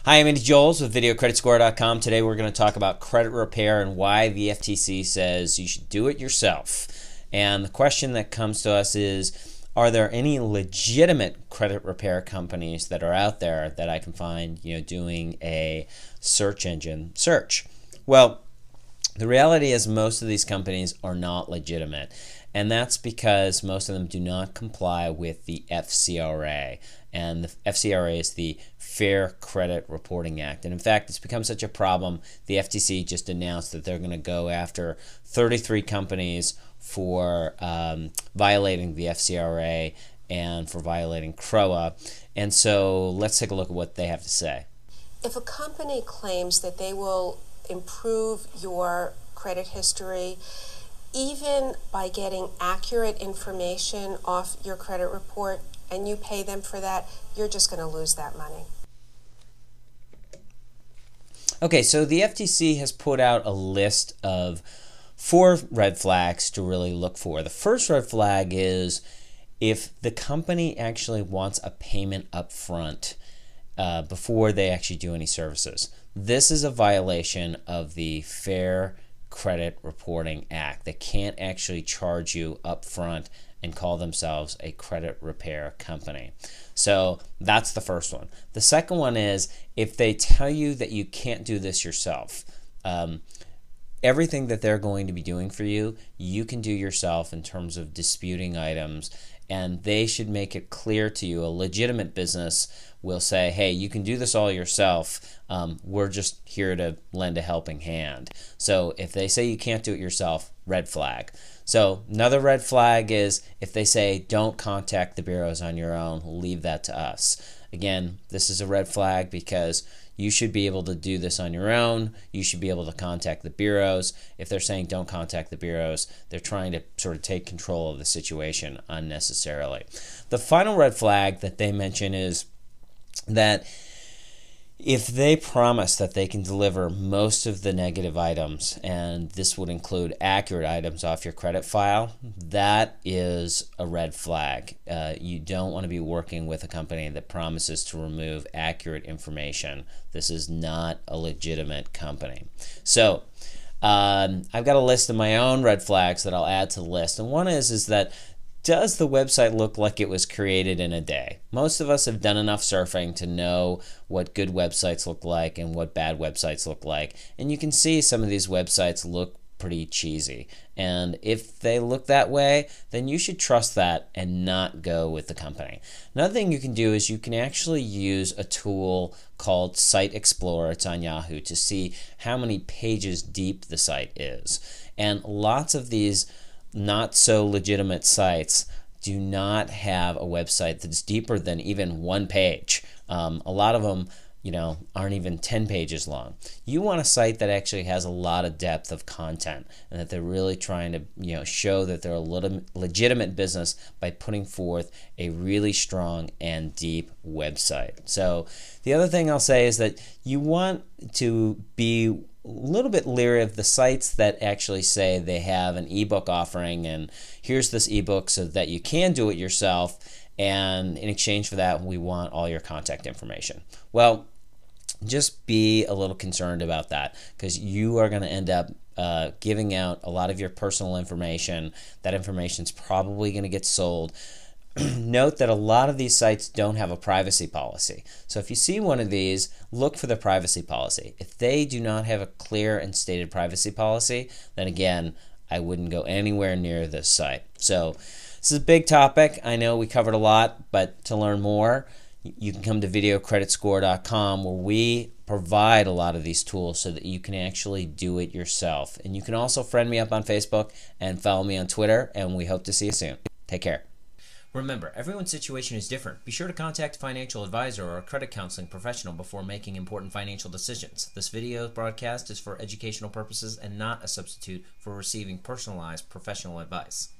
Hi, I'm Andy Joels with VideoCreditScore.com. Today we're going to talk about credit repair and why the FTC says you should do it yourself. And the question that comes to us is, are there any legitimate credit repair companies that are out there that I can find, doing a search engine search? Well, the reality is most of these companies are not legitimate, and that's because most of them do not comply with the FCRA. And the FCRA is the Fair Credit Reporting Act. And in fact, it's become such a problem, the FTC just announced that they're going to go after 33 companies for violating the FCRA and for violating CROA. And so let's take a look at what they have to say. If a company claims that they will improve your credit history, even by getting accurate information off your credit report, and you pay them for that, you're just going to lose that money. Okay, so the FTC has put out a list of 4 red flags to really look for. The first red flag is if the company actually wants a payment up front before they actually do any services. This is a violation of the Fair Credit Reporting Act. They can't actually charge you up front and call themselves a credit repair company. So that's the first one. The second one is if they tell you that you can't do this yourself. Everything that they're going to be doing for you, you can do yourself in terms of disputing items, and they should make it clear to you. A legitimate business will say, hey, you can do this all yourself. We're just here to lend a helping hand. So if they say you can't do it yourself, red flag. So another red flag is if they say don't contact the bureaus on your own, leave that to us. Again, this is a red flag because you should be able to do this on your own. You should be able to contact the bureaus. If they're saying don't contact the bureaus, they're trying to sort of take control of the situation unnecessarily. The final red flag that they mention is that if they promise that they can deliver most of the negative items, and this would include accurate items off your credit file, that is a red flag. You don't want to be working with a company that promises to remove accurate information. This is not a legitimate company. So I've got a list of my own red flags that I'll add to the list, and one is that does the website look like it was created in a day? Most of us have done enough surfing to know what good websites look like and what bad websites look like. And you can see some of these websites look pretty cheesy. And if they look that way, then you should trust that and not go with the company. Another thing you can do is you can actually use a tool called Site Explorer. It's on Yahoo to see how many pages deep the site is. And lots of these not so legitimate sites do not have a website that's deeper than even 1 page. A lot of them, aren't even 10 pages long. You want a site that actually has a lot of depth of content and that they're really trying to, show that they're a legitimate business by putting forth a really strong and deep website. So the other thing I'll say is that you want to be a little bit leery of the sites that actually say they have an ebook offering and here's this ebook so that you can do it yourself, and in exchange for that we want all your contact information. Well, just be a little concerned about that because you are going to end up giving out a lot of your personal information. That information is probably going to get sold. Note that a lot of these sites don't have a privacy policy. So if you see one of these, look for the privacy policy. If they do not have a clear and stated privacy policy, then again, I wouldn't go anywhere near this site. So this is a big topic. I know we covered a lot, but to learn more, you can come to VideoCreditScore.com where we provide a lot of these tools so that you can actually do it yourself. And you can also friend me up on Facebook and follow me on Twitter, and we hope to see you soon. Take care. Remember, everyone's situation is different. Be sure to contact a financial advisor or a credit counseling professional before making important financial decisions. This video broadcast is for educational purposes and not a substitute for receiving personalized professional advice.